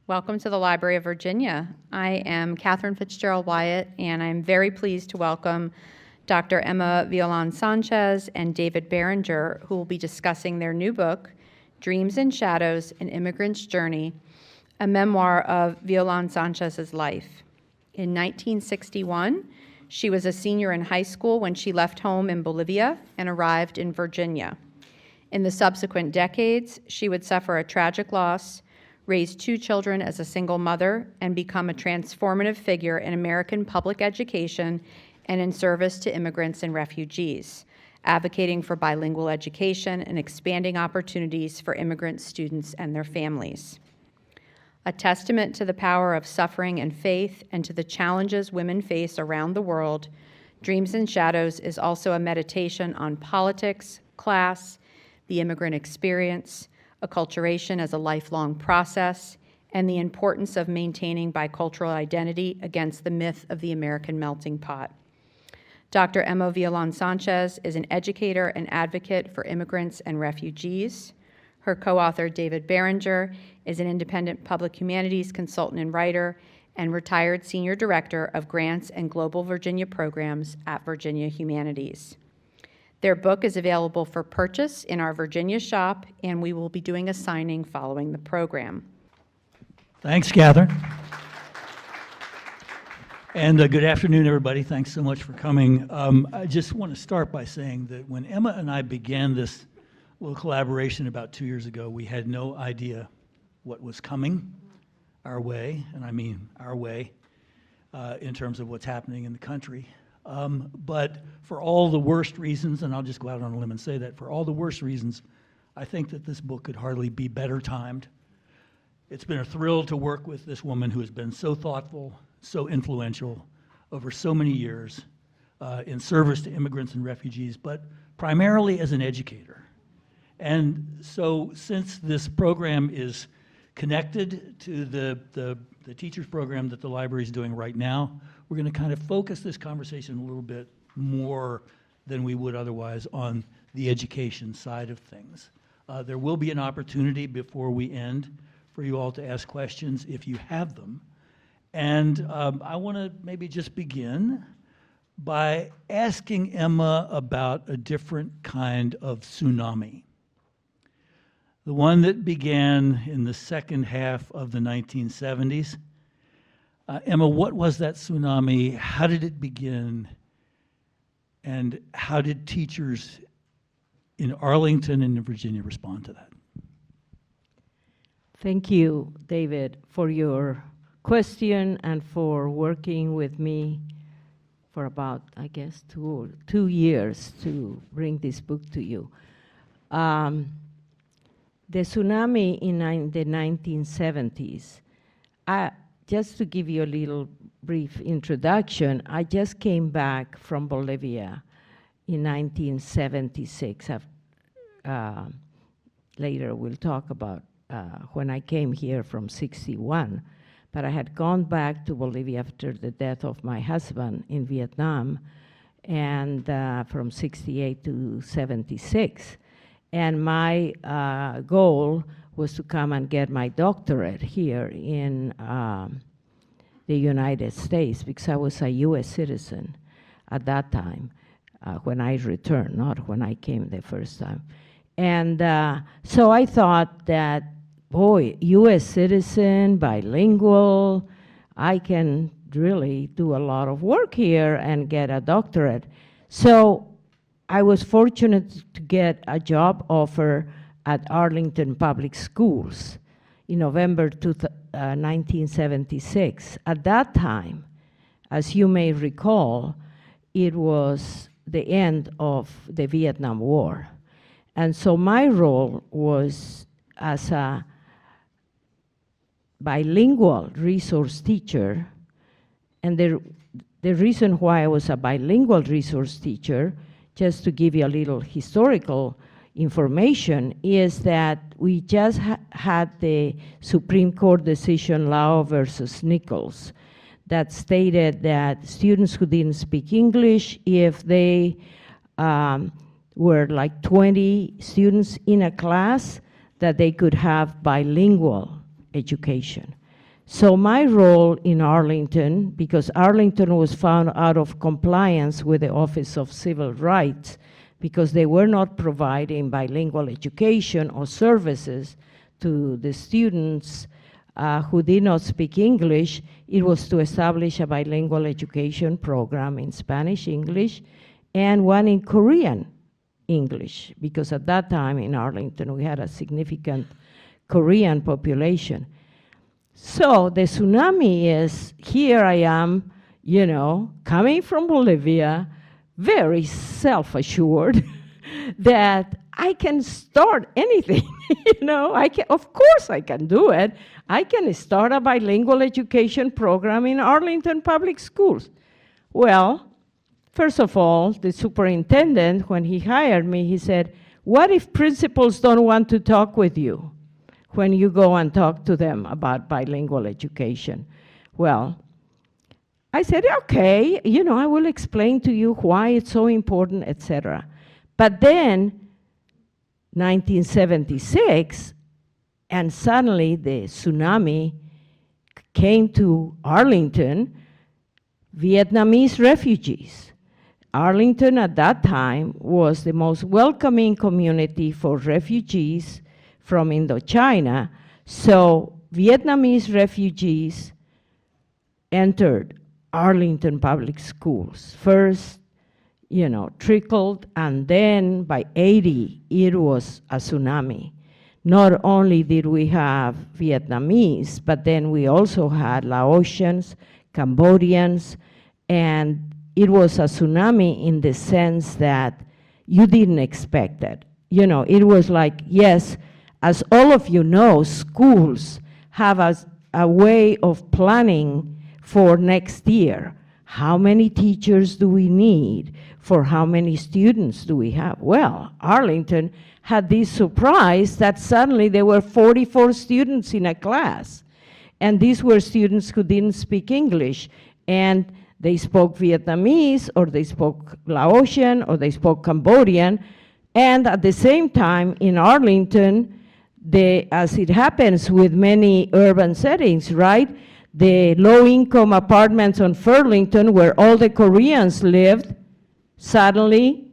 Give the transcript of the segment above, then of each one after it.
Welcome to the Library of Virginia. I am Catherine Fitzgerald Wyatt, and I'm very pleased to welcome Dr. Emma Violand-Sánchez and David Barringer, who will be discussing their new book, Dreams and Shadows: An Immigrant's Journey, a memoir of Violand-Sánchez's life. In 1961, she was a senior in high school when she left home in Bolivia and arrived in Virginia. In the subsequent decades, she would suffer a tragic loss, raise 2 children as a single mother, and become a transformative figure in American public education and in service to immigrants and refugees, advocating for bilingual education and expanding opportunities for immigrant students and their families. A testament to the power of suffering and faith and to the challenges women face around the world, Dreams and Shadows is also a meditation on politics, class, the immigrant experience, acculturation as a lifelong process, and the importance of maintaining bicultural identity against the myth of the American melting pot. Dr. Emma Violand-Sánchez is an educator and advocate for immigrants and refugees. Her co-author, David Barringer, is an independent public humanities consultant and writer and retired senior director of grants and global Virginia programs at Virginia Humanities. Their book is available for purchase in our Virginia shop, and we will be doing a signing following the program. Thanks, Catherine. And good afternoon, everybody. Thanks so much for coming. I just want to start by saying that when Emma and I began this little collaboration about 2 years ago, we had no idea what was coming our way, and I mean our way, in terms of what's happening in the country. But for all the worst reasons, and I'll just go out on a limb and say that, for all the worst reasons, I think that this book could hardly be better timed. It's been a thrill to work with this woman who has been so thoughtful, so influential over so many years in service to immigrants and refugees, but primarily as an educator. And so since this program is connected to the teachers program that the library is doing right now, we're going to kind of focus this conversation a little bit more than we would otherwise on the education side of things. There will be an opportunity before we end for you all to ask questions if you have them. And I want to maybe just begin by asking Emma about a different kind of tsunami. The one that began in the second half of the 1970s. Emma, what was that tsunami? How did it begin? And how did teachers in Arlington and in Virginia respond to that? Thank you, David, for your question and for working with me for about, I guess, two years to bring this book to you. The tsunami in the 1970s, just to give you a little brief introduction, I just came back from Bolivia in 1976. Later we'll talk about when I came here from 61. But I had gone back to Bolivia after the death of my husband in Vietnam, and from 68 to 76. And my goal was to come and get my doctorate here in the United States, because I was a US citizen at that time when I returned, not when I came the first time. And so I thought that, boy, US citizen, bilingual, I can really do a lot of work here and get a doctorate. So I was fortunate to get a job offer at Arlington Public Schools in November 1976. At that time, as you may recall, it was the end of the Vietnam War. And so my role was as a bilingual resource teacher. And the reason why I was a bilingual resource teacher, just to give you a little historical information, is that we just had the Supreme Court decision, Lau versus Nichols, that stated that students who didn't speak English, if they were like 20 students in a class, that they could have bilingual education. So my role in Arlington, because Arlington was found out of compliance with the Office of Civil Rights, because they were not providing bilingual education or services to the students who did not speak English, it was to establish a bilingual education program in Spanish English and one in Korean English, because at that time in Arlington we had a significant Korean population. So the tsunami is, here I am, you know, coming from Bolivia, very self-assured that I can start anything, you know, of course I can do it. I can start a bilingual education program in Arlington Public Schools. Well, first of all, the superintendent, when he hired me, he said, what if principals don't want to talk with you when you go and talk to them about bilingual education? Well, I said, okay, you know, I will explain to you why it's so important, etc. But then, 1976, and suddenly the tsunami came to Arlington, Vietnamese refugees. Arlington at that time was the most welcoming community for refugees from Indochina. So Vietnamese refugees entered Arlington Public Schools. First, you know, trickled, and then by 80, it was a tsunami. Not only did we have Vietnamese, but then we also had Laotians, Cambodians, and it was a tsunami in the sense that you didn't expect it. You know, it was like, yes, as all of you know, schools have a way of planning for next year. How many teachers do we need? For how many students do we have? Well, Arlington had this surprise that suddenly there were 44 students in a class. And these were students who didn't speak English. And they spoke Vietnamese, or they spoke Laotian, or they spoke Cambodian. And at the same time, in Arlington, as it happens with many urban settings, right? The low-income apartments on Furlington, where all the Koreans lived, suddenly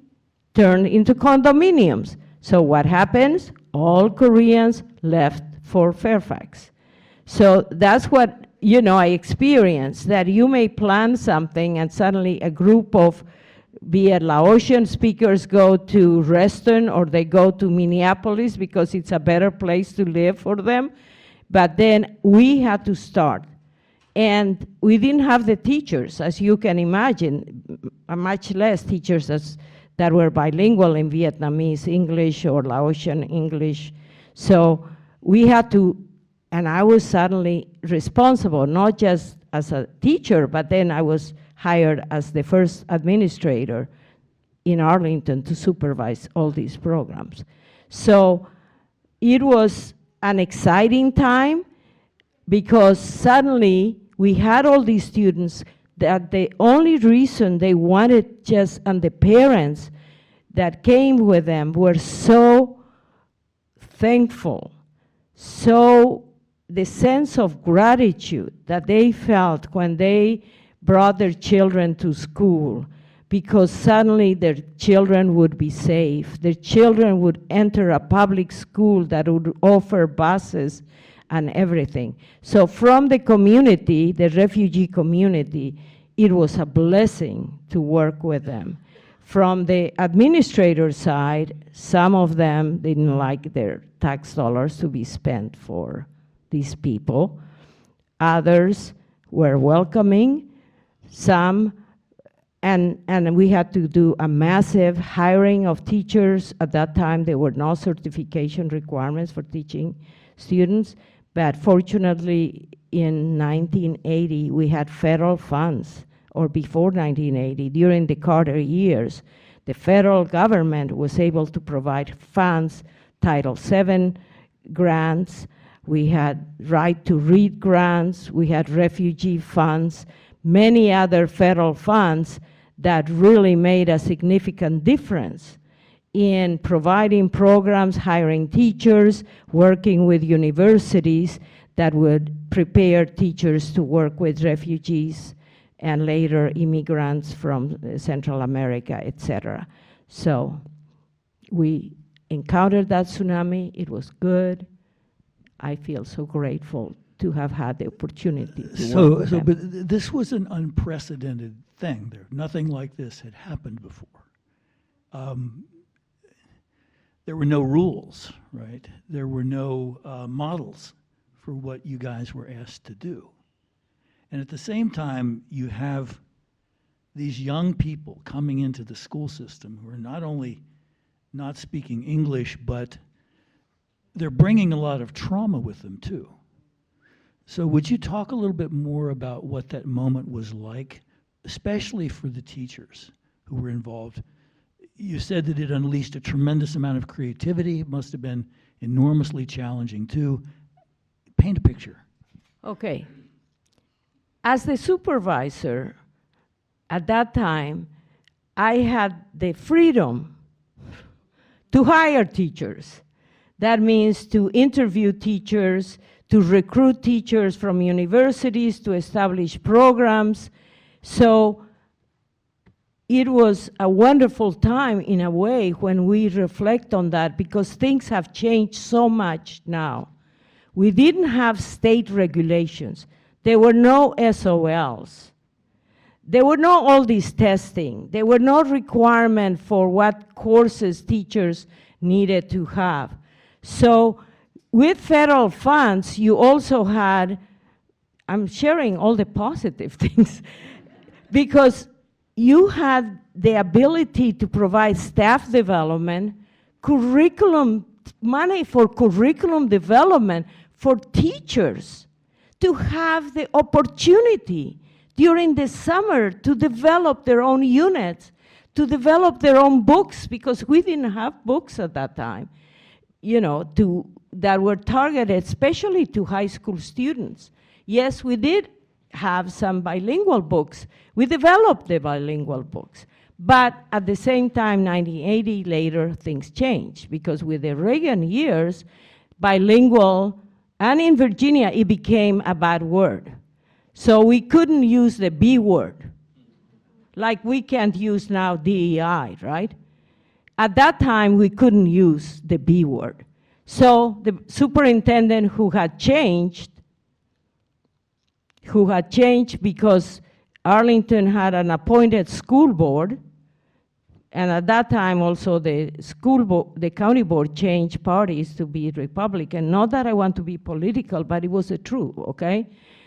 turned into condominiums. So what happens? All Koreans left for Fairfax. So that's what, you know, I experienced, that you may plan something and suddenly a group of, be it Laotian speakers, go to Reston, or they go to Minneapolis because it's a better place to live for them. But then we had to start. And we didn't have the teachers, as you can imagine, much less teachers that were bilingual in Vietnamese English or Laotian English. So we had to, and I was suddenly responsible, not just as a teacher, but then I was hired as the first administrator in Arlington to supervise all these programs. So it was an exciting time, because suddenly we had all these students that the only reason they wanted just, and the parents that came with them were so thankful, so the sense of gratitude that they felt when they brought their children to school, because suddenly their children would be safe. Their children would enter a public school that would offer buses and everything. So from the community, the refugee community, it was a blessing to work with them. From the administrator side, some of them didn't like their tax dollars to be spent for these people. Others were welcoming. Some, and we had to do a massive hiring of teachers. At that time, there were no certification requirements for teaching students. But fortunately, in 1980, we had federal funds, or before 1980, during the Carter years, the federal government was able to provide funds, Title VII grants, we had right to read grants, we had refugee funds, many other federal funds that really made a significant difference in providing programs, hiring teachers, working with universities that would prepare teachers to work with refugees and later immigrants from Central America, etc. So we encountered that tsunami. It was good. I feel so grateful to have had the opportunity to work with them. But this was an unprecedented thing. Nothing like this had happened before. There were no rules, right? There were no models for what you guys were asked to do. And at the same time, you have these young people coming into the school system who are not only not speaking English, but they're bringing a lot of trauma with them too. So would you talk a little bit more about what that moment was like, especially for the teachers who were involved? You said that it unleashed a tremendous amount of creativity. It must have been enormously challenging too. Paint a picture. Okay. As the supervisor, at that time, I had the freedom to hire teachers. That means to interview teachers, to recruit teachers from universities, to establish programs. So it was a wonderful time in a way when we reflect on that, because things have changed so much now. We didn't have state regulations. There were no SOLs. There were no all this testing. There were no requirement for what courses teachers needed to have. So with federal funds, you also had, I'm sharing all the positive things, because you had the ability to provide staff development, curriculum, money for curriculum development for teachers to have the opportunity during the summer to develop their own units, to develop their own books, because we didn't have books at that time, you know, that were targeted especially to high school students. Yes, we did have some bilingual books. We developed the bilingual books. But at the same time, 1980 later, things changed, because with the Reagan years, bilingual, and in Virginia, it became a bad word. So we couldn't use the B word, like we can't use now DEI, right? At that time, we couldn't use the B word. So the superintendent who had changed because Arlington had an appointed school board, and at that time also the county board changed parties to be Republican. Not that I want to be political, but it was the truth, okay?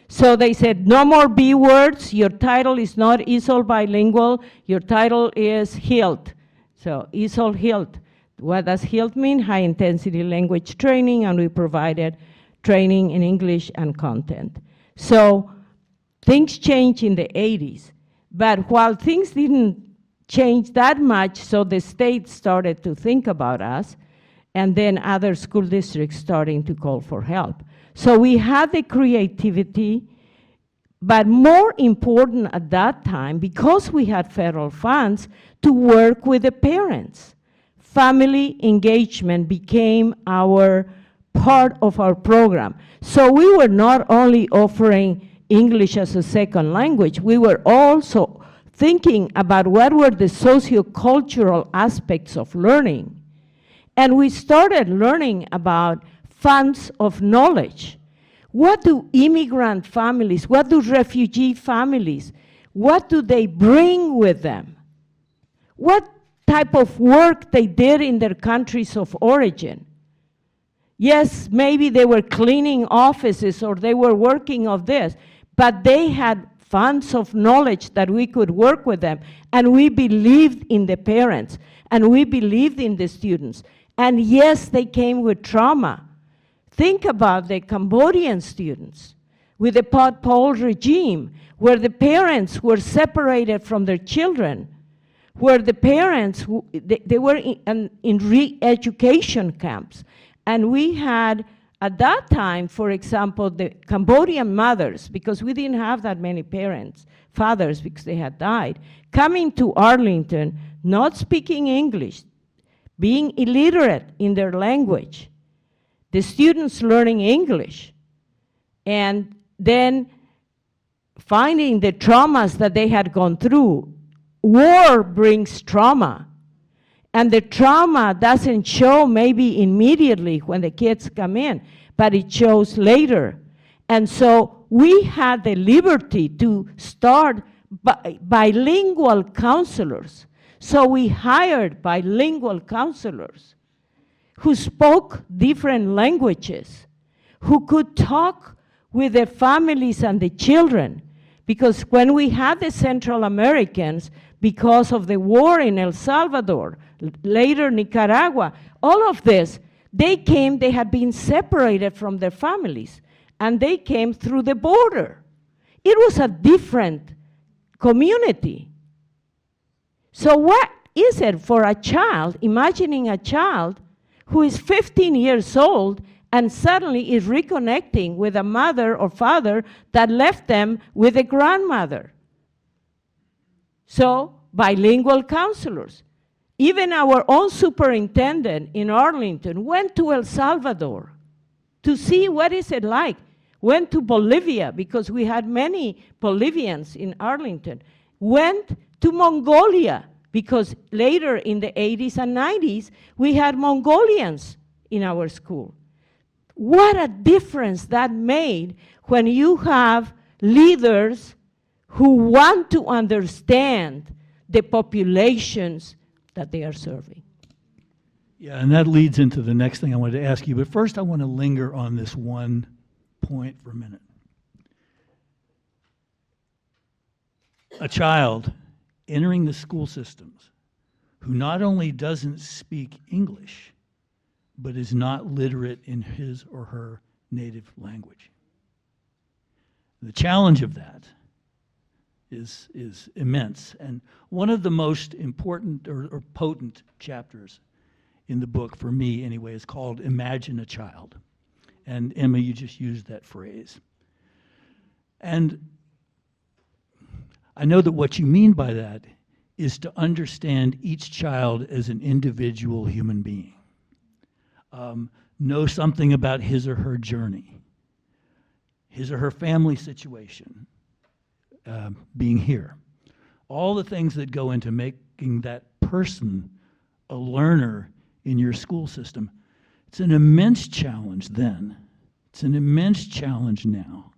So they said, no more B words, your title is not ESOL bilingual, your title is HILT. So ESOL HILT. What does HILT mean? High intensity language training, and we provided training in English and content. So things changed in the 80s, but while things didn't change that much, so the state started to think about us, and then other school districts starting to call for help. So we had the creativity, but more important at that time, because we had federal funds, to work with the parents. Family engagement became our part of our program. So we were not only offering English as a second language, we were also thinking about what were the sociocultural aspects of learning. And we started learning about funds of knowledge. What do immigrant families, what do refugee families, what do they bring with them? What type of work they did in their countries of origin? Yes, maybe they were cleaning offices or they were working on this, but they had funds of knowledge that we could work with them, and we believed in the parents, and we believed in the students. And yes, they came with trauma. Think about the Cambodian students with the Pol Pot regime, where the parents were separated from their children, where the parents, they were in re-education camps. And we had, at that time, for example, the Cambodian mothers, because we didn't have that many fathers because they had died, coming to Arlington, not speaking English, being illiterate in their language, the students learning English, And then finding the traumas that they had gone through. War brings trauma. And the trauma doesn't show maybe immediately when the kids come in, but it shows later. And so we had the liberty to start bilingual counselors. So we hired bilingual counselors who spoke different languages, who could talk with the families and the children. Because when we had the Central Americans, because of the war in El Salvador, later Nicaragua, all of this, they came, they had been separated from their families, and they came through the border. It was a different community. So what is it for a child, imagining a child who is 15 years old and suddenly is reconnecting with a mother or father that left them with a grandmother? So, bilingual counselors. Even our own superintendent in Arlington went to El Salvador to see what is it like. Went to Bolivia, because we had many Bolivians in Arlington. Went to Mongolia, because later in the 80s and 90s, we had Mongolians in our school. What a difference that made when you have leaders who want to understand the populations that they are serving. Yeah, and that leads into the next thing I wanted to ask you. But first, I want to linger on this one point for a minute. A child entering the school systems who not only doesn't speak English, but is not literate in his or her native language. The challenge of that is immense. And one of the most important or potent chapters in the book, for me anyway, is called Imagine a Child. And Emma, you just used that phrase. And I know that what you mean by that is to understand each child as an individual human being. Know something about his or her journey, his or her family situation, being here. All the things that go into making that person a learner in your school system. It's an immense challenge then. It's an immense challenge now.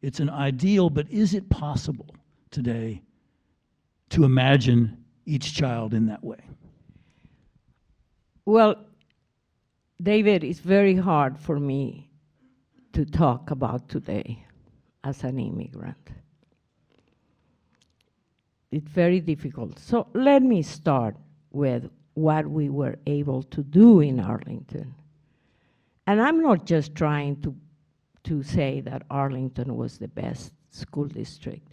It's an ideal, but is it possible today to imagine each child in that way? Well, David, it's very hard for me to talk about today as an immigrant. It's very difficult. So let me start with what we were able to do in Arlington. And I'm not just trying to say that Arlington was the best school district.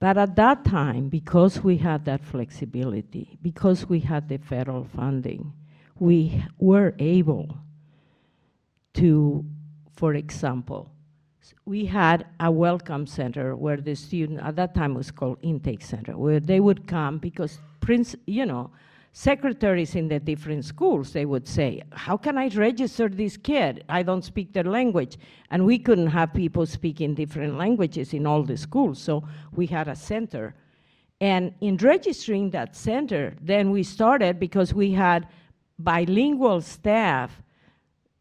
But at that time, because we had that flexibility, because we had the federal funding, we were able to, for example, we had a welcome center where the student, at that time it was called intake center, where they would come because, secretaries in the different schools, they would say, how can I register this kid? I don't speak their language. And we couldn't have people speaking different languages in all the schools, so we had a center. And in registering that center, then we started, because we had bilingual staff,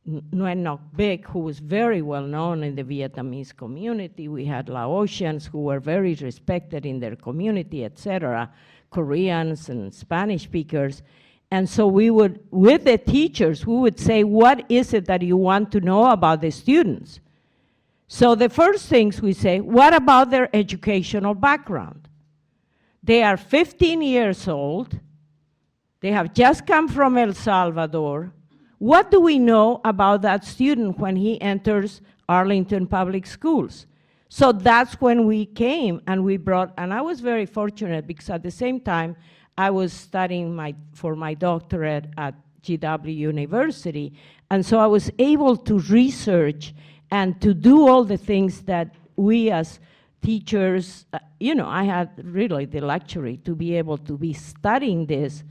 Nguyen Ngoc Bic, who was very well known in the Vietnamese community. We had Laotians who were very respected in their community, etc., Koreans and Spanish speakers. And so we would, with the teachers, we would say, what is it that you want to know about the students? So the first things we say, what about their educational background? They are 15 years old. They have just come from El Salvador. What do we know about that student when he enters Arlington Public Schools? So that's when we came and we brought, and I was very fortunate because at the same time, I was studying for my doctorate at GW University. And so I was able to research and to do all the things that we as teachers, I had really the luxury to be able to be studying this,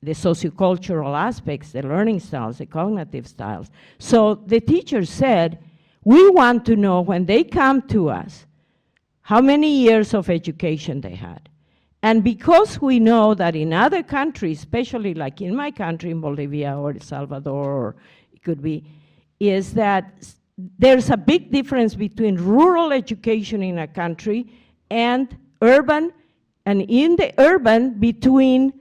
the sociocultural aspects, the learning styles, the cognitive styles. So the teacher said, We want to know when they come to us, how many years of education they had. And because we know that in other countries, especially like in my country, in Bolivia or El Salvador, or it could be, is that there's a big difference between rural education in a country and urban, and in the urban between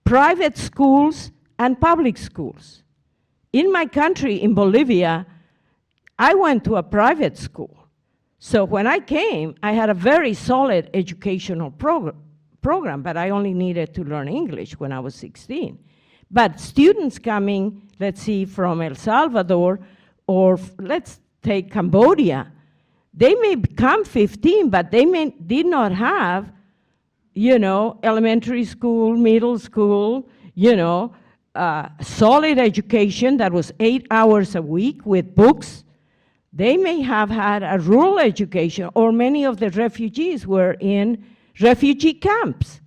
private schools and public schools. In my country, in Bolivia, I went to a private school. So when I came, I had a very solid educational program, but I only needed to learn English when I was 16. But students coming, let's see, from El Salvador, or let's take Cambodia, they may become 15, but they did not have, elementary school, middle school, solid education that was 8 hours a week with books. They may have had a rural education, or many of the refugees were in refugee camps.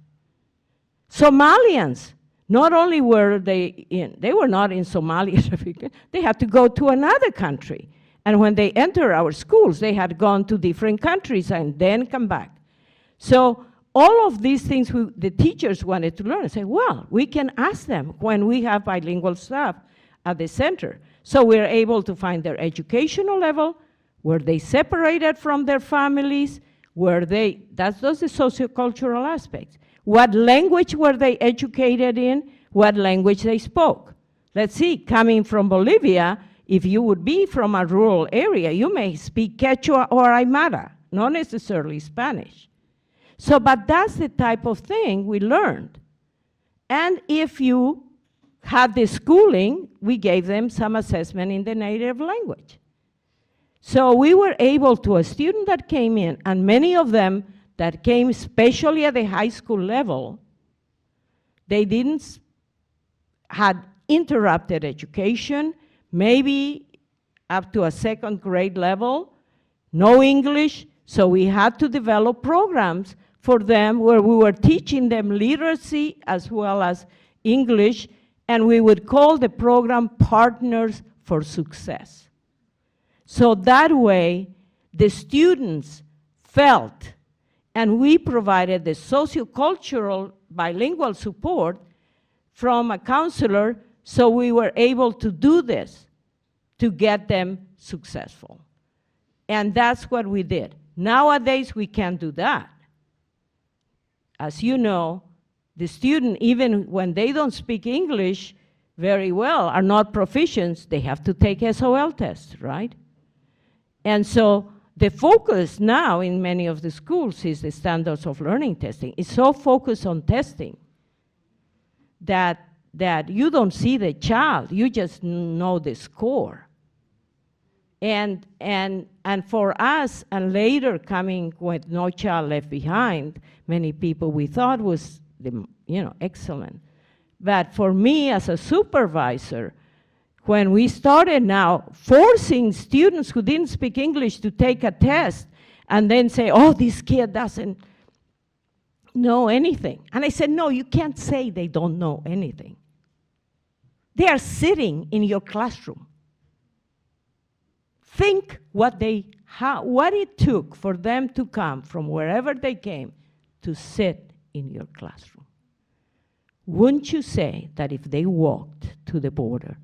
Somalians, not only were they were not in Somalia, they had to go to another country. And when they enter our schools, they had gone to different countries and then come back. So all of these things the teachers wanted to learn. I say, well, we can ask them when we have bilingual staff at the center. So we're able to find their educational level, were they separated from their families, that's those the sociocultural aspects. What language were they educated in? What language they spoke? Let's see, coming from Bolivia, if you would be from a rural area, you may speak Quechua or Aymara, not necessarily Spanish. So, but that's the type of thing we learned. And if you had the schooling, we gave them some assessment in the native language. So we were able to, a student that came in, and many of them that came especially at the high school level, they had interrupted education, maybe up to a second grade level, no English, so we had to develop programs for them where we were teaching them literacy as well as English, and we would call the program Partners for Success. So that way, the students felt, and we provided the sociocultural bilingual support from a counselor, so we were able to do this to get them successful. And that's what we did. Nowadays, we can't do that. As you know, the student, even when they don't speak English very well, are not proficient, they have to take SOL tests, right? And so the focus now in many of the schools is the standards of learning testing. It's so focused on testing that you don't see the child, you just know the score. And for us, and later coming with No Child Left Behind, many people we thought was excellent. But for me as a supervisor, when we started now forcing students who didn't speak English to take a test and then say, oh, this kid doesn't know anything. And I said, no, you can't say they don't know anything. They are sitting in your classroom. Think what it took for them to come from wherever they came to sit in your classroom. Wouldn't you say that if they walked to the border,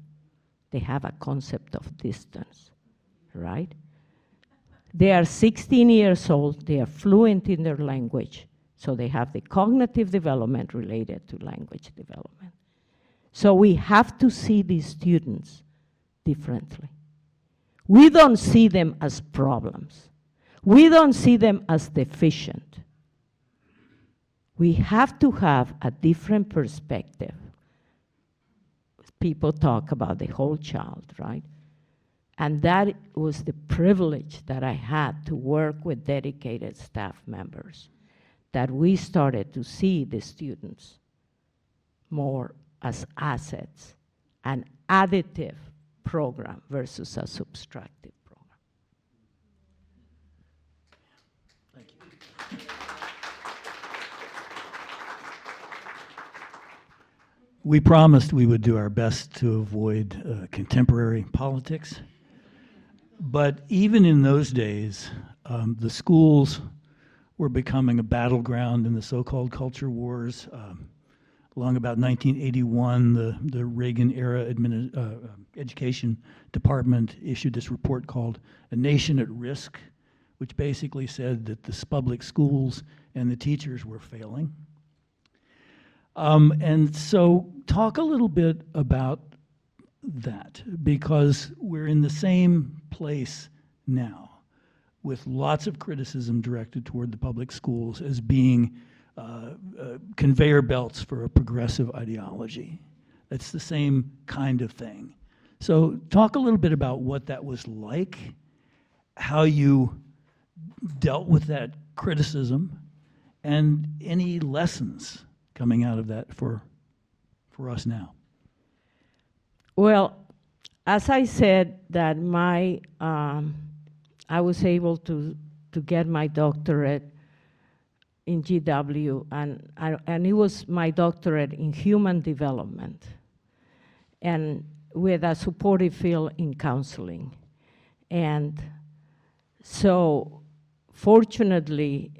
they have a concept of distance, right? They are 16 years old, they are fluent in their language, so they have the cognitive development related to language development. So we have to see these students differently. We don't see them as problems. We don't see them as deficient. We have to have a different perspective. People talk about the whole child, right? And that was the privilege that I had to work with dedicated staff members, that we started to see the students more as assets, an additive program versus a subtractive program. Thank you. We promised we would do our best to avoid contemporary politics. But even in those days, the schools were becoming a battleground in the so-called culture wars. Along about 1981, the Reagan-era education department issued this report called A Nation at Risk, which basically said that the public schools and the teachers were failing. And so talk a little bit about that, because we're in the same place now with lots of criticism directed toward the public schools as being conveyor belts for a progressive ideology. It's the same kind of thing. So talk a little bit about what that was like, how you dealt with that criticism, and any lessons coming out of that for us now. Well, as I said, that I was able to get my doctorate in GW, and it was my doctorate in human development, and with a supportive field in counseling. And so, fortunately,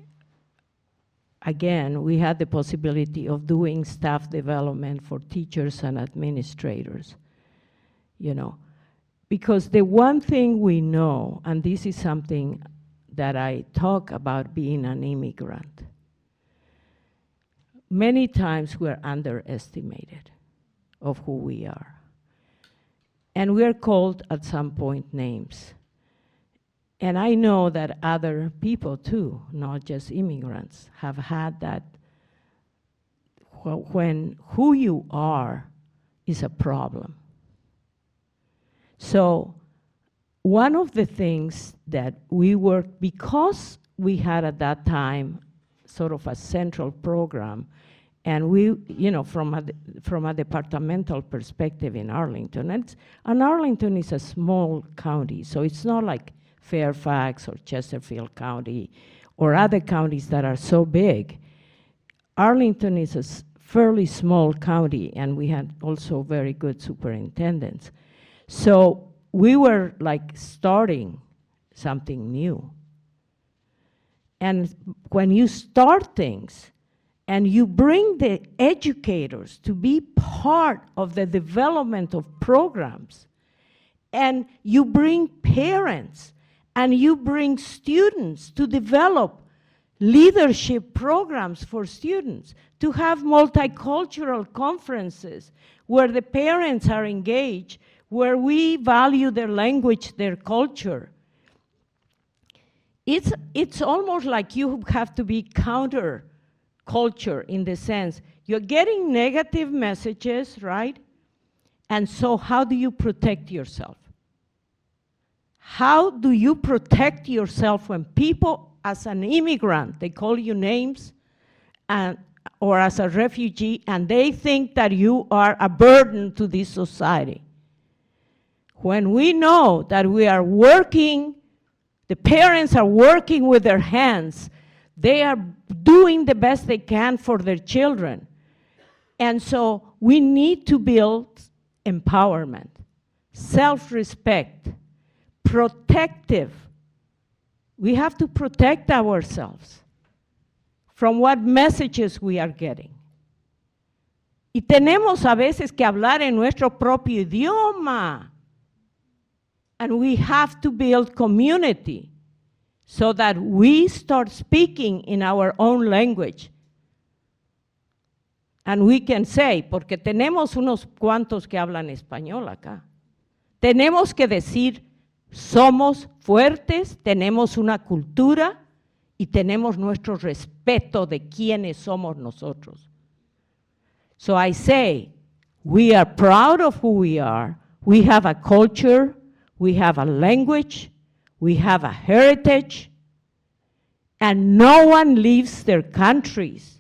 again, we had the possibility of doing staff development for teachers and administrators, you know. Because the one thing we know, and this is something that I talk about being an immigrant, many times we're underestimated of who we are. And we're called at some point names. And I know that other people too, not just immigrants, have had that when who you are is a problem. So one of the things that we worked, because we had at that time sort of a central program, and we, you know, from a departmental perspective in Arlington, and Arlington is a small county, so it's not like Fairfax or Chesterfield County or other counties that are so big. Arlington is a fairly small county, and we had also very good superintendents. So we were like starting something new. And when you start things and you bring the educators to be part of the development of programs, and you bring parents and you bring students to develop leadership programs for students, to have multicultural conferences where the parents are engaged, where we value their language, their culture. It's almost like you have to be counter culture in the sense, you're getting negative messages, right? And so how do you protect yourself? How do you protect yourself when people, as an immigrant, they call you names, or as a refugee, and they think that you are a burden to this society? When we know that we are working, the parents are working with their hands, they are doing the best they can for their children. And so we need to build empowerment, self-respect, protective. We have to protect ourselves from what messages we are getting. Y tenemos a veces que hablar en nuestro propio idioma. And we have to build community so that we start speaking in our own language. And we can say, porque tenemos unos cuantos que hablan español acá. Tenemos que decir, somos fuertes, tenemos una cultura y tenemos nuestro respeto de quiénes somos nosotros. So I say, we are proud of who we are. We have a culture. We have a language, we have a heritage, and no one leaves their countries,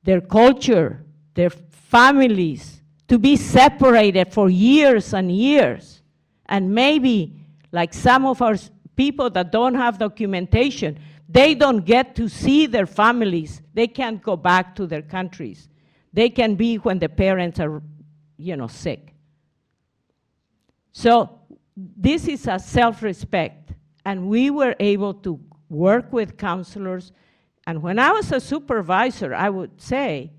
their culture, their families, to be separated for years and years. And maybe, like some of our people that don't have documentation, they don't get to see their families. They can't go back to their countries. They can be when the parents are, you know, sick. So this is a self-respect, and we were able to work with counselors. And when I was a supervisor, I would say,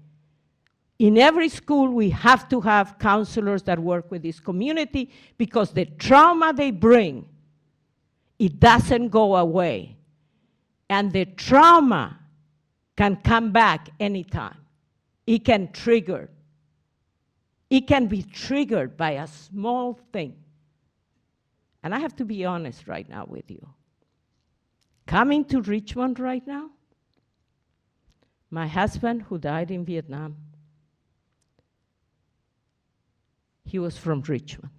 in every school, we have to have counselors that work with this community, because the trauma they bring, it doesn't go away. And the trauma can come back anytime. It can trigger. It can be triggered by a small thing. And I have to be honest right now with you. Coming to Richmond right now, my husband, who died in Vietnam, he was from Richmond.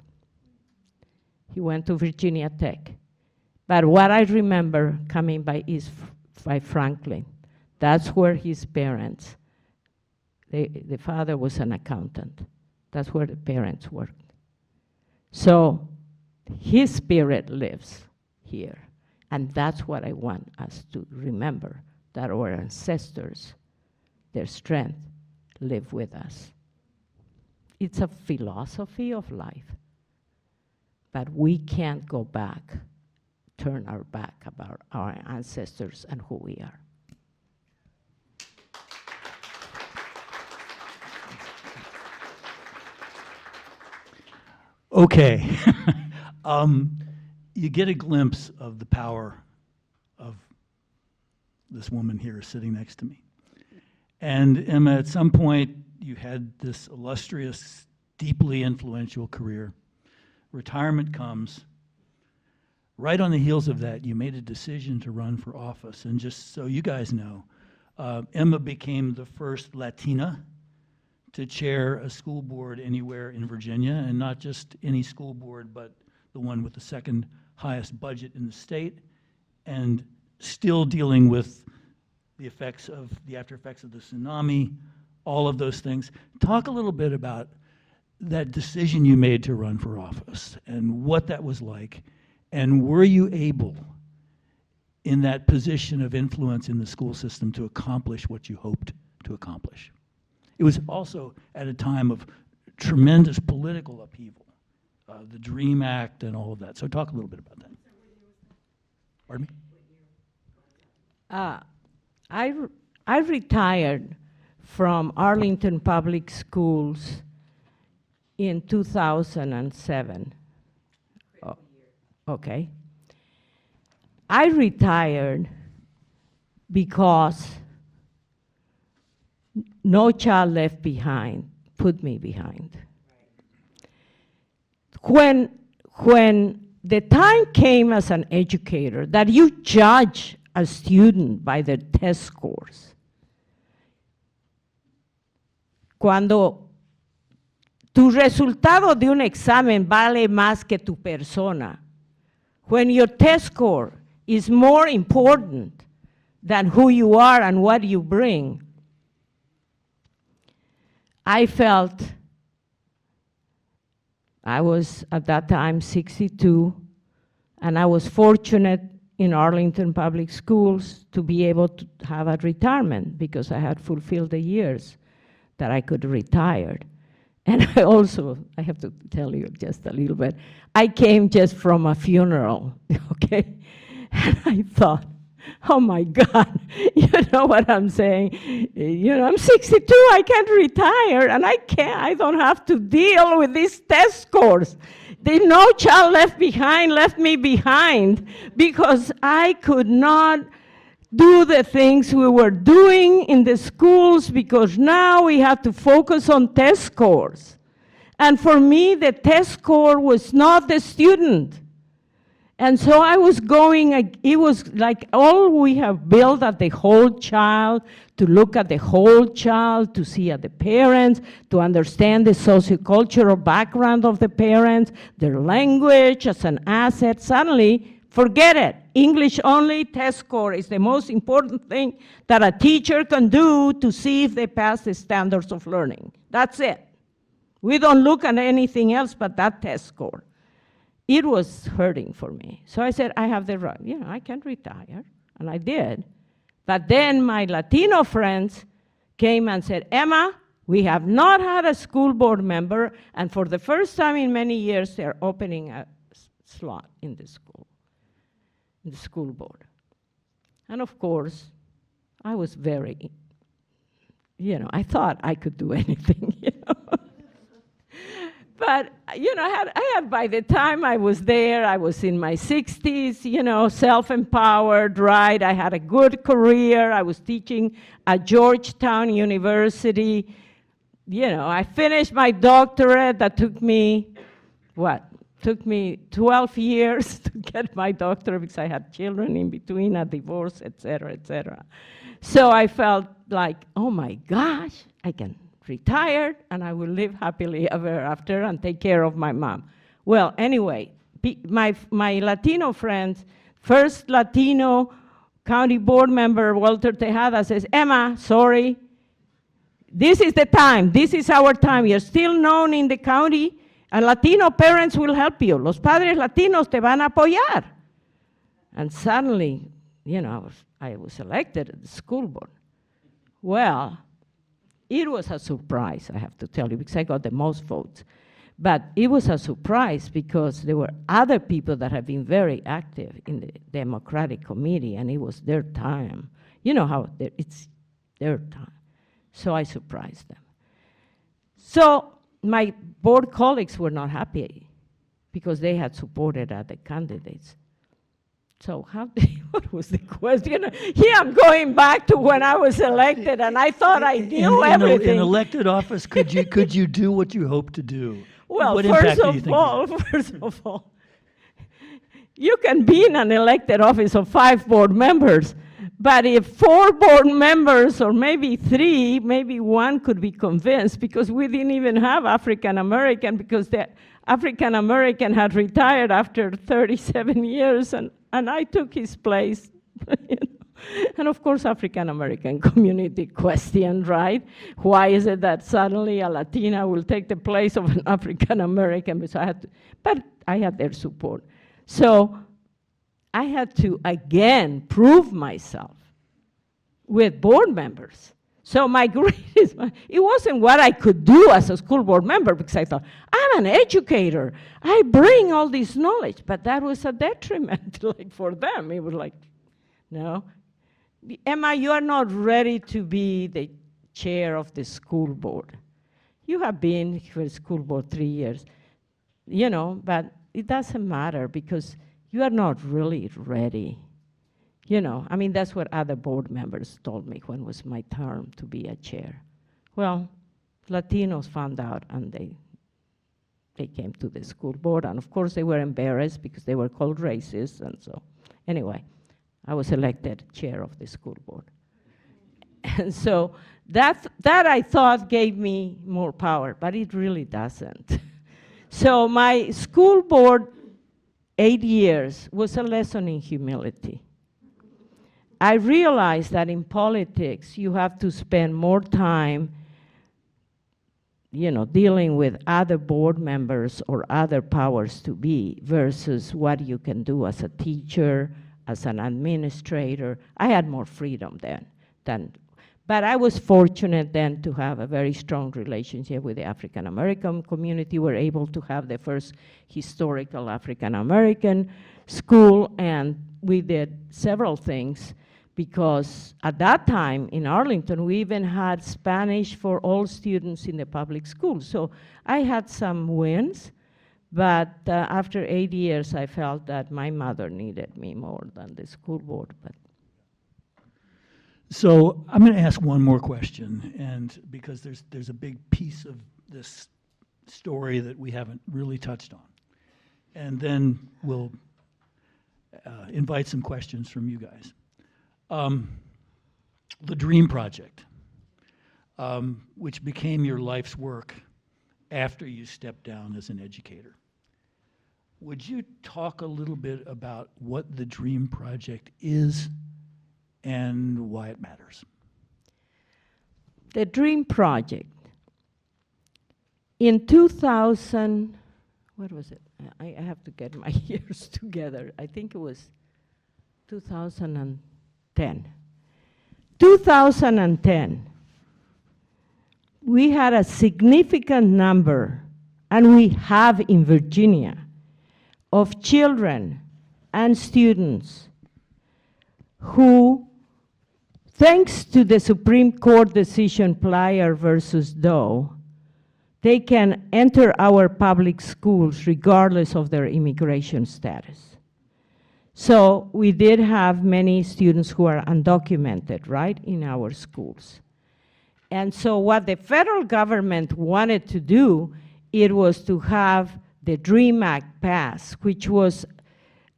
He went to Virginia Tech. But what I remember coming by is by Franklin. That's where his parents, the father was an accountant. That's where the parents worked. So his spirit lives here. And that's what I want us to remember, that our ancestors, their strength, live with us. It's a philosophy of life. But we can't go back, turn our back about our ancestors and who we are. Okay. You get a glimpse of the power of this woman here sitting next to me. And Emma, at some point, you had this illustrious, deeply influential career. Retirement comes. Right on the heels of that, you made a decision to run for office. And just so you guys know, Emma became the first Latina to chair a school board anywhere in Virginia, and not just any school board, but the one with the second highest budget in the state, and still dealing with the effects of the after effects of the tsunami, all of those things. Talk a little bit about that decision you made to run for office and what that was like, and were you able in that position of influence in the school system to accomplish what you hoped to accomplish? It was also at a time of tremendous political upheaval, the DREAM Act and all of that. So talk a little bit about that. Pardon me? I retired from Arlington Public Schools in 2007. Oh, okay. I retired because No Child Left Behind put me behind. When the time came as an educator that you judge a student by their test scores, cuando tu resultado de un examen vale más que tu persona, when your test score is more important than who you are and what you bring, I felt I was at that time 62, and I was fortunate in Arlington Public Schools to be able to have a retirement because I had fulfilled the years that I could retire. And I have to tell you just a little bit, I came just from a funeral, okay? And I thought, oh my God, you know what I'm saying? You know, I'm 62, I can't retire, and I don't have to deal with these test scores. The No Child Left Behind left me behind because I could not do the things we were doing in the schools because now we have to focus on test scores. And for me, the test score was not the student. And so I was going, it was like all we have built at the whole child, to look at the whole child, to see at the parents, to understand the sociocultural background of the parents, their language as an asset. Suddenly, forget it. English only test score is the most important thing that a teacher can do to see if they pass the standards of learning. That's it. We don't look at anything else but that test score. It was hurting for me. So I said, I have the right, I can retire, and I did. But then my Latino friends came and said, Emma, We have not had a school board member, and for the first time in many years, they're opening a slot in the school board. And of course, I was very, I thought I could do anything, But, I had, by the time I was there, I was in my 60s, self-empowered, right? I had a good career. I was teaching at Georgetown University. I finished my doctorate. That took me, Took me 12 years to get my doctorate because I had children in between, a divorce, et cetera, et cetera. So I felt like, oh my gosh, I can retire and I will live happily ever after and take care of my mom. Well, anyway, my Latino friends, first Latino county board member, Walter Tejada, says, Emma, sorry, this is the time, this is our time. You're still known in the county, and Latino parents will help you. Los padres latinos te van a apoyar. And suddenly, I was elected at the school board. Well, it was a surprise, I have to tell you, because I got the most votes. But it was a surprise because there were other people that have been very active in the Democratic Committee, and it was their time. You know how it's their time. So I surprised them. So my board colleagues were not happy because they had supported other candidates. So what was the question? Here I'm going back to when I was elected, and I thought I knew everything. In elected office, could you do what you hoped to do? Well, what first of all, you can be in an elected office of 5 board members, but if 4 board members, or maybe 3, maybe 1 could be convinced, because we didn't even have African American, because the African American had retired after 37 years, and I took his place. And of course, African American community questioned, right? Why is it that suddenly a Latina will take the place of an African American? But I had their support. So I had to, again, prove myself with board members. So my greatest, it wasn't what I could do as a school board member, because I thought, I'm an educator. I bring all this knowledge. But that was a detriment, like for them. It was like, no. Emma, you are not ready to be the chair of the school board. You have been for the school board 3 years, but it doesn't matter because you are not really ready. That's what other board members told me when it was my term to be a chair. Well, Latinos found out and they came to the school board, and of course they were embarrassed because they were called racist, and so anyway. I was elected chair of the school board. And so that I thought gave me more power, but it really doesn't. So my school board, 8 years, was a lesson in humility. I realized that in politics, you have to spend more time dealing with other board members or other powers to be versus what you can do as a teacher, as an administrator. I had more freedom but I was fortunate then to have a very strong relationship with the African American community. We were able to have the first historical African American school, and we did several things because at that time in Arlington, we even had Spanish for all students in the public schools. So I had some wins. But after 8 years, I felt that my mother needed me more than the school board. So I'm going to ask one more question, and because there's a big piece of this story that we haven't really touched on, and then we'll invite some questions from you guys. The Dream Project, which became your life's work after you stepped down as an educator. Would you talk a little bit about what the Dream Project is and why it matters? The Dream Project. In 2000, what was it? I have to get my years together. I think it was 2010. 2010, we had a significant number, and we have in Virginia, of children and students who, thanks to the Supreme Court decision Plyer versus Doe, they can enter our public schools regardless of their immigration status. So we did have many students who are undocumented, right, in our schools. And so what the federal government wanted to do, it was to have the DREAM Act pass, which was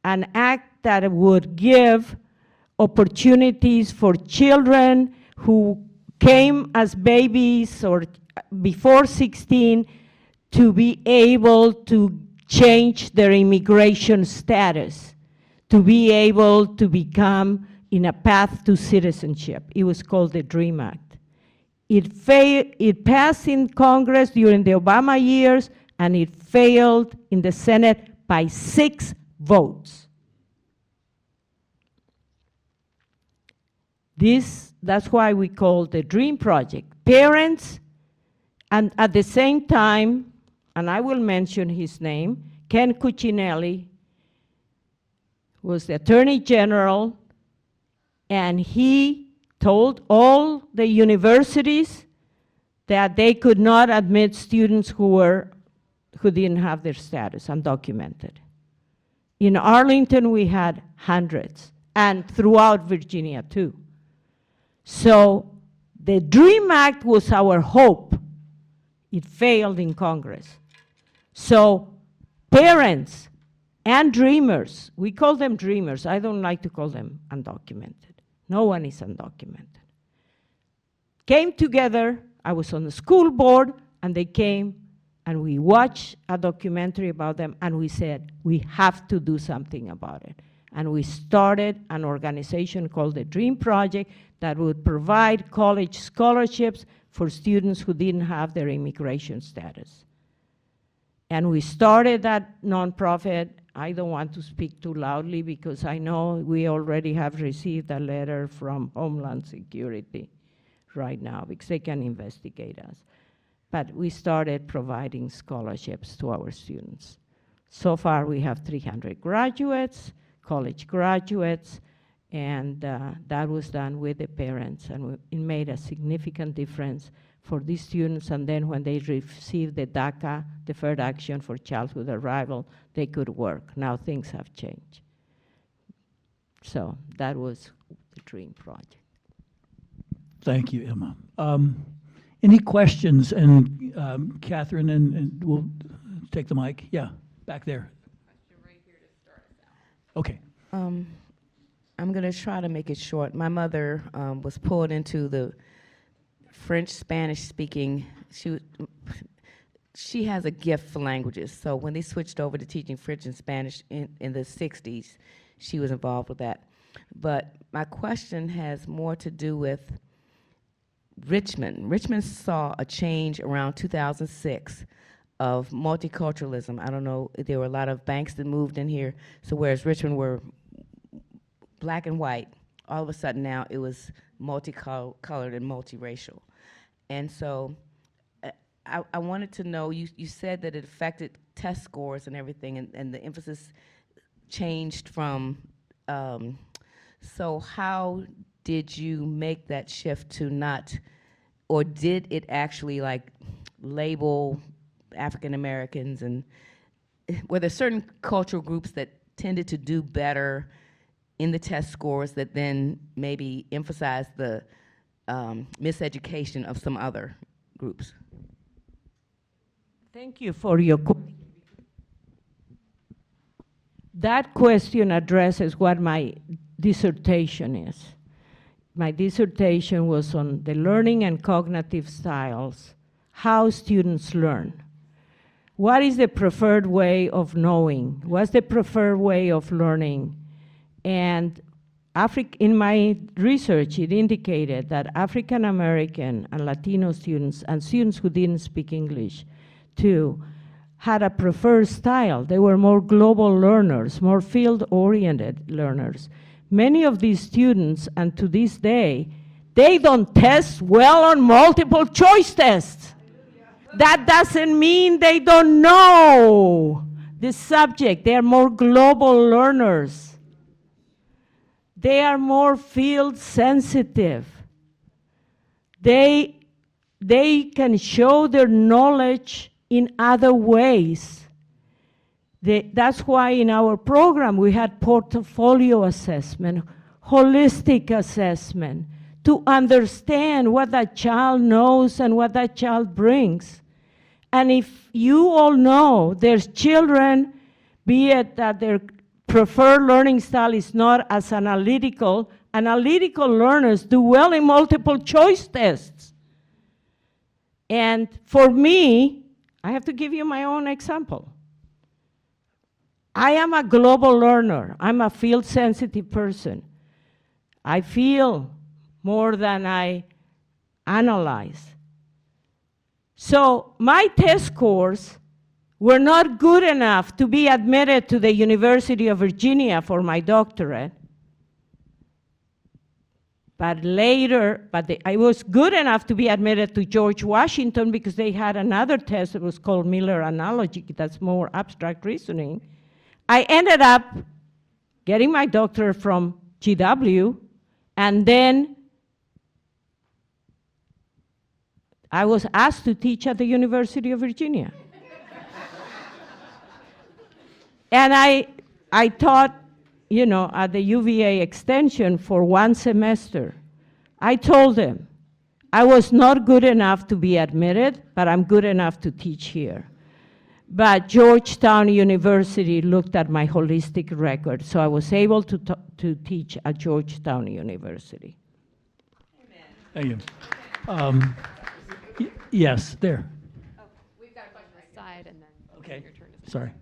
an act that would give opportunities for children who came as babies or before 16 to be able to change their immigration status, to be able to become in a path to citizenship. It was called the DREAM Act. It passed in Congress during the Obama years, and it failed in the Senate by 6 votes. That's why we call the DREAM Project. Parents, and at the same time, and I will mention his name, Ken Cuccinelli was the Attorney General, and he told all the universities that they could not admit students who didn't have their status, undocumented. In Arlington, we had hundreds, and throughout Virginia, too. So the DREAM Act was our hope. It failed in Congress. So parents and dreamers, we call them dreamers. I don't like to call them undocumented. No one is undocumented. Came together. I was on the school board, and they came, and we watched a documentary about them, and we said, we have to do something about it. And we started an organization called the DREAM Project that would provide college scholarships for students who didn't have their immigration status. And we started that nonprofit. I don't want to speak too loudly because I know we already have received a letter from Homeland Security right now because they can investigate us. But we started providing scholarships to our students. So far we have 300 graduates, college graduates, and that was done with the parents, and it made a significant difference for these students. And then when they received the DACA, Deferred Action for Childhood Arrival, they could work. Now things have changed. So that was the DREAM Project. Thank you, Emma. Any questions? And Catherine, and we'll take the mic. Yeah, back there. Question right here to start us out. Okay. I'm going to try to make it short. My mother was pulled into the French, Spanish speaking. She has a gift for languages. So when they switched over to teaching French and Spanish in the 60s, she was involved with that. But my question has more to do with Richmond. Richmond saw a change around 2006 of multiculturalism. I don't know, there were a lot of banks that moved in here. So whereas Richmond were black and white, all of a sudden now it was multicolored and multiracial. And so I wanted to know, you said that it affected test scores and everything, and the emphasis changed from, so how did you make that shift to not, or did it actually like label African Americans, and were there certain cultural groups that tended to do better in the test scores that then maybe emphasize the miseducation of some other groups? Thank you for your question. That question addresses what my dissertation is. My dissertation was on the learning and cognitive styles, how students learn. What is the preferred way of knowing? What's the preferred way of learning? And in my research, it indicated that African American and Latino students, and students who didn't speak English too, had a preferred style. They were more global learners, more field-oriented learners. Many of these students, and to this day, They don't test well on multiple choice tests. That doesn't mean they don't know the subject. They are more global learners. They are more field sensitive. They can show their knowledge in other ways. That's why in our program we had portfolio assessment, holistic assessment, to understand what that child knows and what that child brings. And if you all know there's children, be it that their preferred learning style is not as analytical learners do well in multiple choice tests. And for me, I have to give you my own example. I am a global learner. I'm a field-sensitive person. I feel more than I analyze. So my test scores were not good enough to be admitted to the University of Virginia for my doctorate. But I was good enough to be admitted to George Washington because they had another test that was called Miller Analogy, that's more abstract reasoning. I ended up getting my doctorate from GW, and then I was asked to teach at the University of Virginia. And I taught, at the UVA extension for 1 semester. I told them I was not good enough to be admitted, but I'm good enough to teach here. But Georgetown University looked at my holistic record, so I was able to teach at Georgetown University. Thank you. Yes, there. Oh, we've got a question on the side, and then Okay. your turn. Sorry.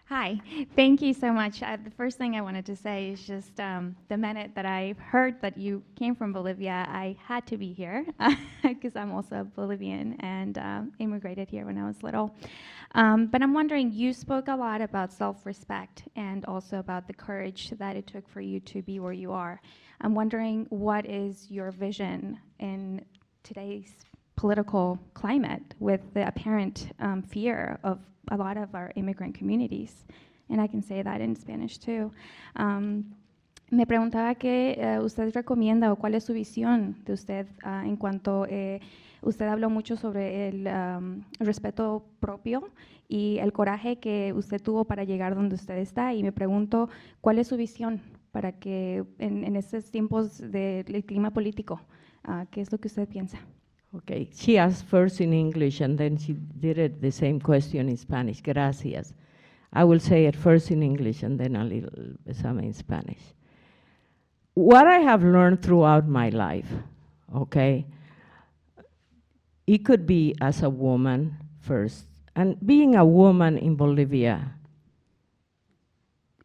Hi, thank you so much. The first thing I wanted to say is just the minute that I heard that you came from Bolivia, I had to be here because I'm also Bolivian and immigrated here when I was little. But I'm wondering, you spoke a lot about self-respect and also about the courage that it took for you to be where you are. I'm wondering, what is your vision in today's political climate with the apparent fear of a lot of our immigrant communities? And I can say that in Spanish too. Me preguntaba que usted recomienda o cuál es su visión de usted en cuanto usted habló mucho sobre el respeto propio y el coraje que usted tuvo para llegar donde usted está, y me pregunto cuál es su visión para que en estos tiempos del clima político, ¿qué es lo que usted piensa? Okay, she asked first in English and then she did it the same question in Spanish. Gracias. I will say it first in English and then a little some in Spanish. What I have learned throughout my life, okay, it could be as a woman first, and being a woman in Bolivia,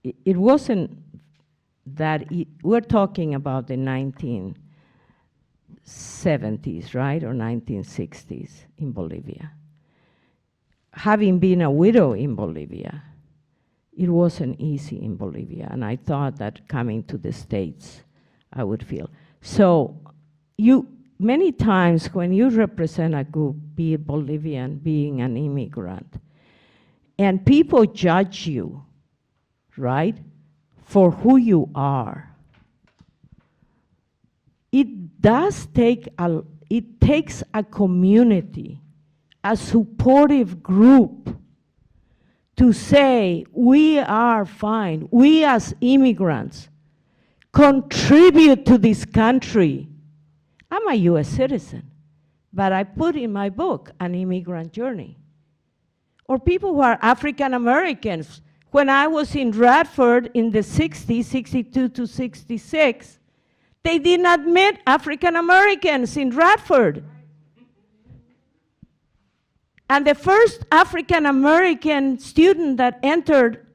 it wasn't that, we're talking about the 1970s, right, or 1960s in Bolivia. Having been a widow in Bolivia, it wasn't easy in Bolivia, and I thought that coming to the States, I would feel. So many times when you represent a group, be it Bolivian, being an immigrant, and people judge you, right, for who you are, it takes a community, a supportive group, to say, we are fine, we as immigrants contribute to this country. I'm a US citizen, but I put in my book An Immigrant Journey. Or people who are African Americans. When I was in Radford in the 60s, 62 to 66, they didn't admit African Americans in Radford. And the first African American student that entered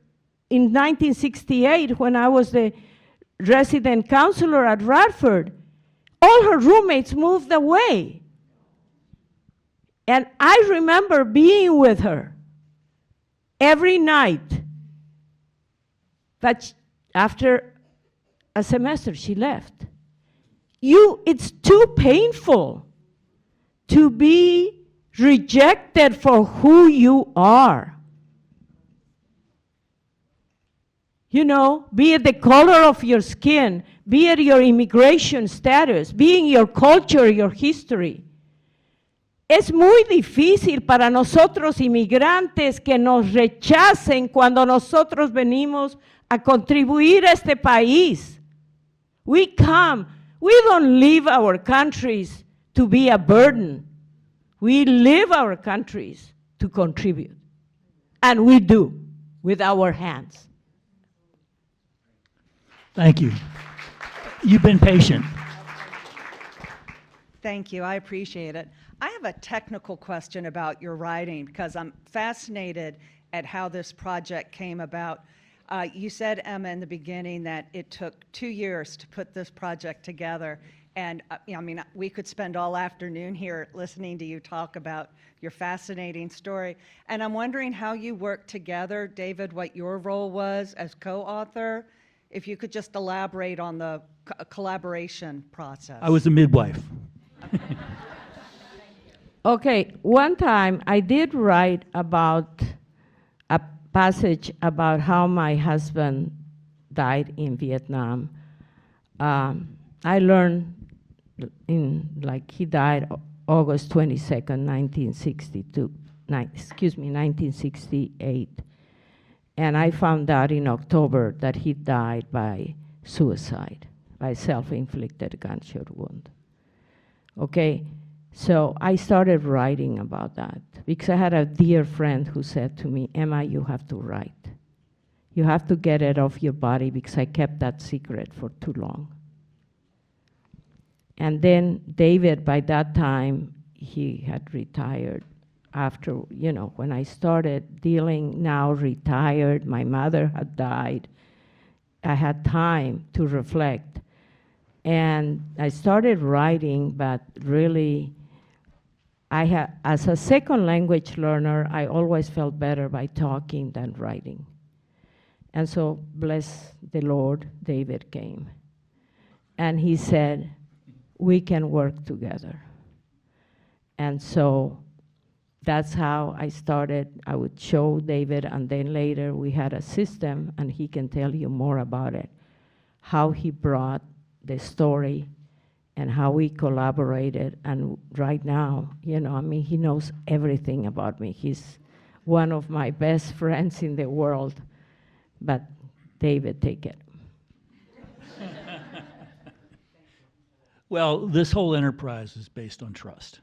in 1968, when I was the resident counselor at Radford, all her roommates moved away. And I remember being with her every night. But after a semester, she left. it's too painful to be rejected for who you are. You know, be it the color of your skin, be it your immigration status, be it your culture, your history. Es muy difícil para nosotros inmigrantes que nos rechacen cuando nosotros venimos a contribuir a este país. We come, we don't leave our countries to be a burden. We leave our countries to contribute. And we do, with our hands. Thank you. You've been patient. Thank you. I appreciate it. I have a technical question about your writing because I'm fascinated at how this project came about. You said, Emma, in the beginning that it took 2 years to put this project together. And I mean, we could spend all afternoon here listening to you talk about your fascinating story. And I'm wondering how you worked together, David, what your role was as co-author. If you could just elaborate on the collaboration process. I was a midwife. Okay, one time I did write about a passage about how my husband died in Vietnam. I learned he died August 22nd, 1968. And I found out in October that he died by suicide, by self-inflicted gunshot wound. Okay, so I started writing about that because I had a dear friend who said to me, Emma, you have to write. You have to get it off your body because I kept that secret for too long. And then David, by that time, he had retired. After, when I started dealing, now retired, my mother had died. I had time to reflect. And I started writing, but really, as a second language learner, I always felt better by talking than writing. And so, bless the Lord, David came. And he said, we can work together. And so that's how I started. I would show David, and then later we had a system, and he can tell you more about it, how he brought the story and how we collaborated. And right now, he knows everything about me. He's one of my best friends in the world. But David, take it. Well, this whole enterprise is based on trust.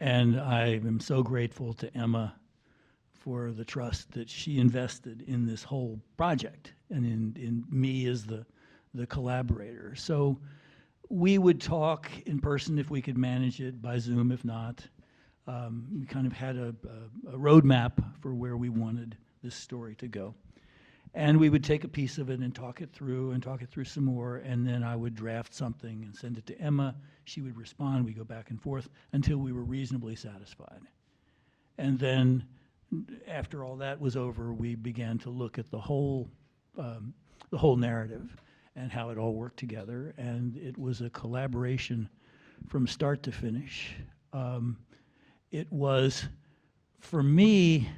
And I am so grateful to Emma for the trust that she invested in this whole project and in me as the collaborator. So we would talk in person if we could manage it, by Zoom if not. We kind of had a roadmap for where we wanted this story to go. And we would take a piece of it and talk it through some more, and then I would draft something and send it to Emma. She would respond, we go back and forth until we were reasonably satisfied. And then after all that was over, we began to look at the whole narrative and how it all worked together, and it was a collaboration from start to finish. It was, for me,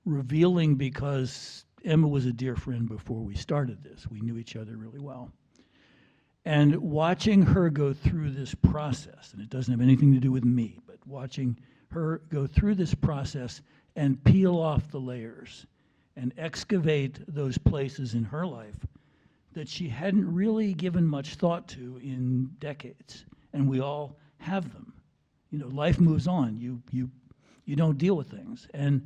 revealing because Emma was a dear friend before we started this. We knew each other really well. And watching her go through this process, and it doesn't have anything to do with me, but watching her go through this process and peel off the layers and excavate those places in her life that she hadn't really given much thought to in decades. And we all have them. Life moves on. You don't deal with things. And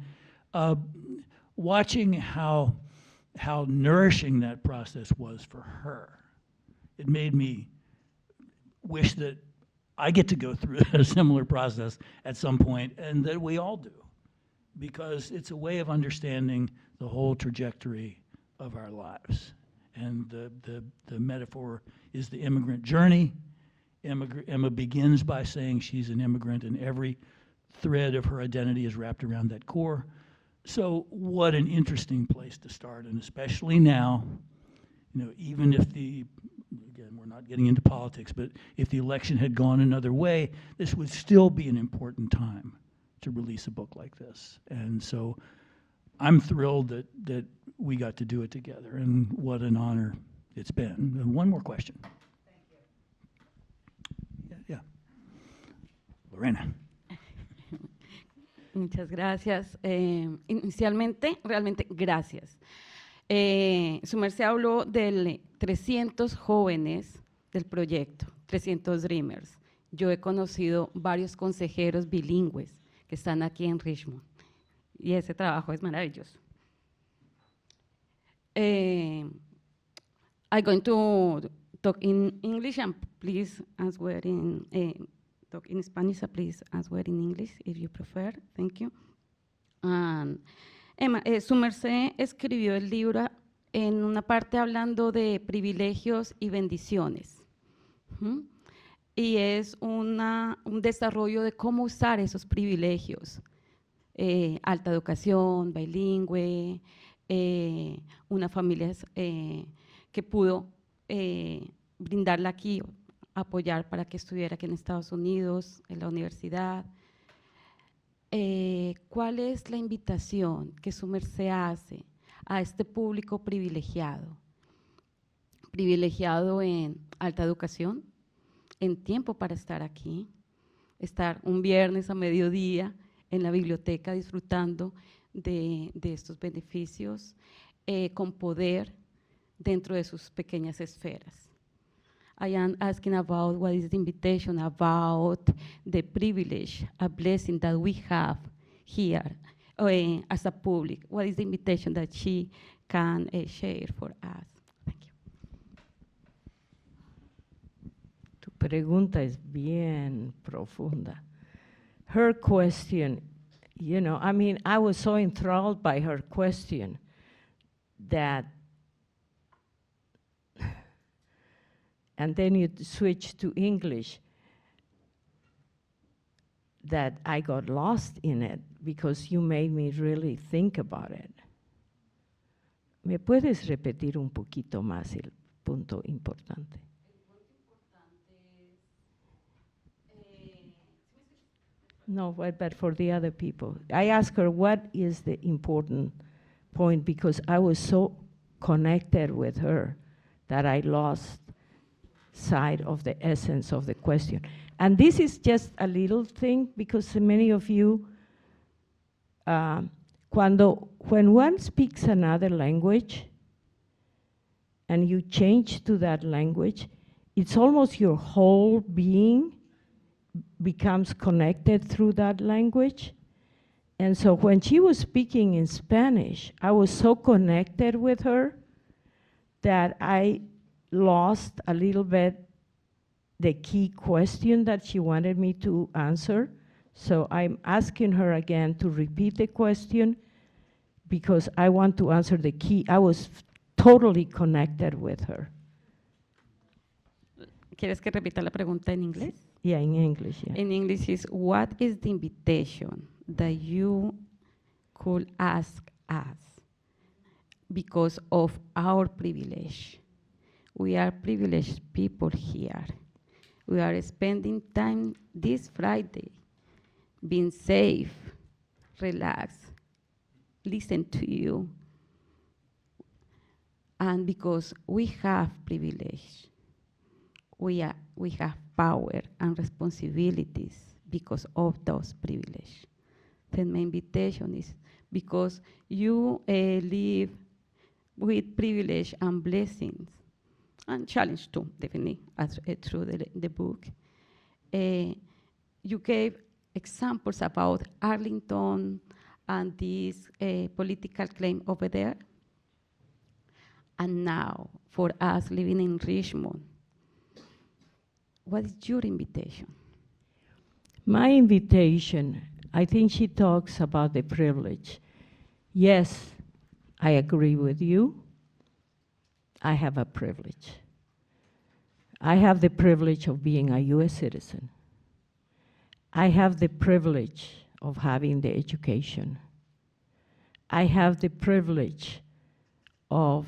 watching how nourishing that process was for her, it made me wish that I get to go through a similar process at some point, and that we all do, because it's a way of understanding the whole trajectory of our lives. And the metaphor is the immigrant journey. Emma begins by saying she's an immigrant, and every thread of her identity is wrapped around that core. So what an interesting place to start, and especially now, even if the again, we're not getting into politics, but if the election had gone another way, this would still be an important time to release a book like this. And so I'm thrilled that we got to do it together, and what an honor it's been. And one more question. Thank you. Yeah. Lorena. Muchas gracias. Inicialmente, realmente, gracias. Su merced habló de 300 jóvenes del proyecto, 300 Dreamers. Yo he conocido varios consejeros bilingües que están aquí en Richmond y ese trabajo es maravilloso. I'm going to talk in English and please answer in talk in Spanish, so please answer in English if you prefer. Thank you. And Emma, su merced escribió el libro en una parte hablando de privilegios y bendiciones. Y es un desarrollo de cómo usar esos privilegios. Alta educación, bilingüe, una familia que pudo brindarla aquí, apoyar para que estudiara aquí en Estados Unidos, en la universidad. ¿Cuál es la invitación que su merced hace a este público privilegiado? Privilegiado en alta educación, en tiempo para estar aquí, estar un viernes a mediodía en la biblioteca disfrutando de estos beneficios, con poder dentro de sus pequeñas esferas. I am asking about what is the invitation about the privilege, a blessing that we have here as a public. What is the invitation that she can share for us? Thank you. Tu pregunta es bien profunda. Her question, you know, I mean, I was so enthralled by her question that, and then you switch to English, that I got lost in it because you made me really think about it. ¿Me puedes repetir un poquito más el punto importante? No, but for the other people. I asked her what is the important point because I was so connected with her that I lost sight of the essence of the question. And this is just a little thing because many of you, when one speaks another language and you change to that language, it's almost your whole being becomes connected through that language. And so when she was speaking in Spanish, I was so connected with her that I lost a little bit the key question that she wanted me to answer. So I'm asking her again to repeat the question because I want to answer the key. I was totally connected with her. ¿Quieres que repita la pregunta en inglés? Yeah, in English, yeah. In English is, what is the invitation that you could ask us because of our privilege? We are privileged people here. We are spending time this Friday being safe, relaxed, listen to you. And because we have privilege, we have power and responsibilities because of those privileges. Then my invitation is because you live with privilege and blessings, and challenge too, definitely, as through the book. You gave examples about Arlington and this political claim over there. And now, for us living in Richmond, what is your invitation? My invitation, I think she talks about the privilege. Yes, I agree with you. I have a privilege. I have the privilege of being a US citizen. I have the privilege of having the education. I have the privilege of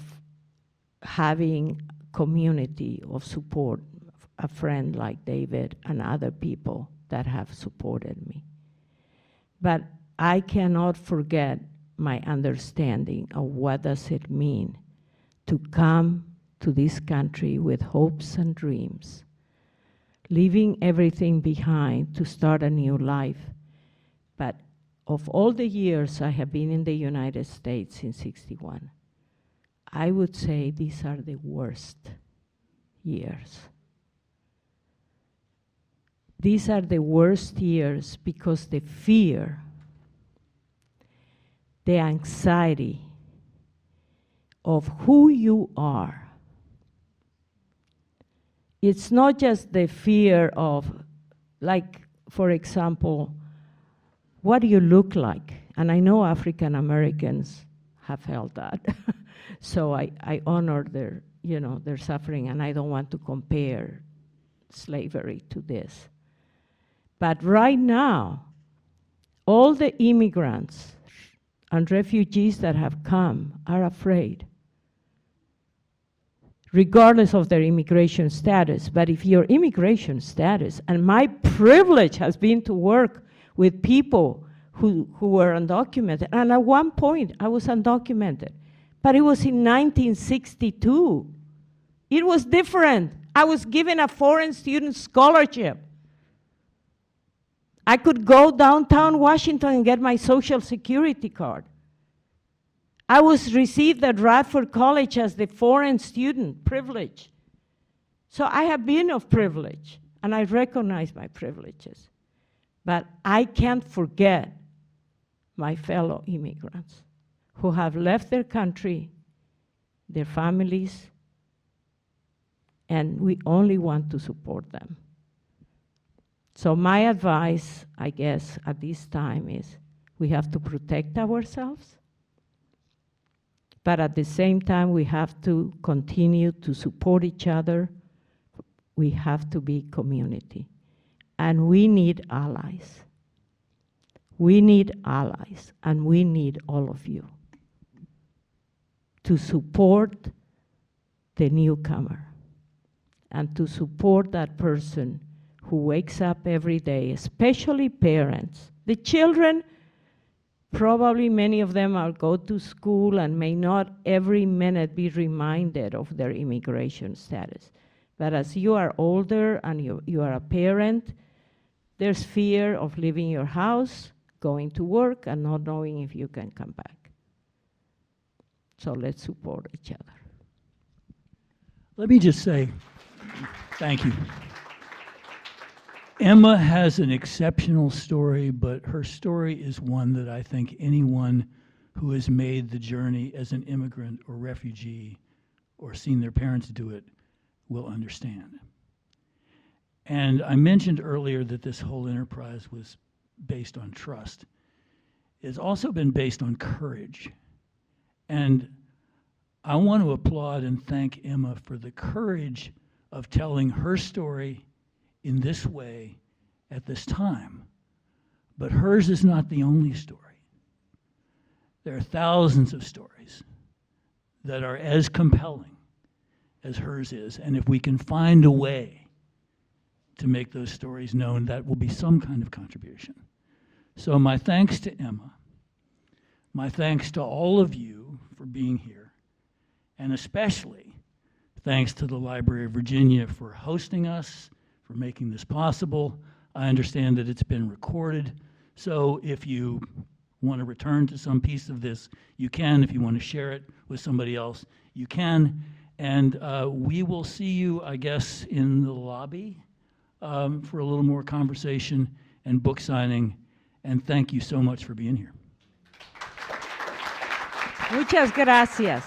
having community of support, a friend like David and other people that have supported me. But I cannot forget my understanding of what does it mean to come to this country with hopes and dreams, leaving everything behind to start a new life. But of all the years I have been in the United States in '61, I would say these are the worst years. These are the worst years because the fear, the anxiety of who you are. It's not just the fear of, like, for example, what do you look like? And I know African Americans have felt that. So I honor their, their suffering, and I don't want to compare slavery to this. But right now, all the immigrants and refugees that have come are afraid, regardless of their immigration status. But if your immigration status, and my privilege has been to work with people who were undocumented, and at one point I was undocumented, but it was in 1962. It was different. I was given a foreign student scholarship. I could go downtown Washington and get my Social Security card. I was received at Radford College as the foreign student, privilege. So I have been of privilege, and I recognize my privileges. But I can't forget my fellow immigrants who have left their country, their families, and we only want to support them. So my advice, I guess, at this time is we have to protect ourselves, but at the same time, we have to continue to support each other. We have to be community. And we need allies. We need allies, and we need all of you to support the newcomer and to support that person who wakes up every day, especially parents. The children, probably many of them will go to school and may not every minute be reminded of their immigration status. But as you are older and you are a parent, there's fear of leaving your house, going to work, and not knowing if you can come back. So let's support each other. Let me just say, thank you. Emma has an exceptional story, but her story is one that I think anyone who has made the journey as an immigrant or refugee or seen their parents do it will understand. And I mentioned earlier that this whole enterprise was based on trust. It's also been based on courage. And I want to applaud and thank Emma for the courage of telling her story in this way at this time. But hers is not the only story. There are thousands of stories that are as compelling as hers is. And if we can find a way to make those stories known, that will be some kind of contribution. So my thanks to Emma. My thanks to all of you for being here. And especially thanks to the Library of Virginia for hosting us, for making this possible. I understand that it's been recorded, so if you want to return to some piece of this, you can. If you want to share it with somebody else, you can. And we will see you, I guess, in the lobby for a little more conversation and book signing. And thank you so much for being here. Muchas gracias.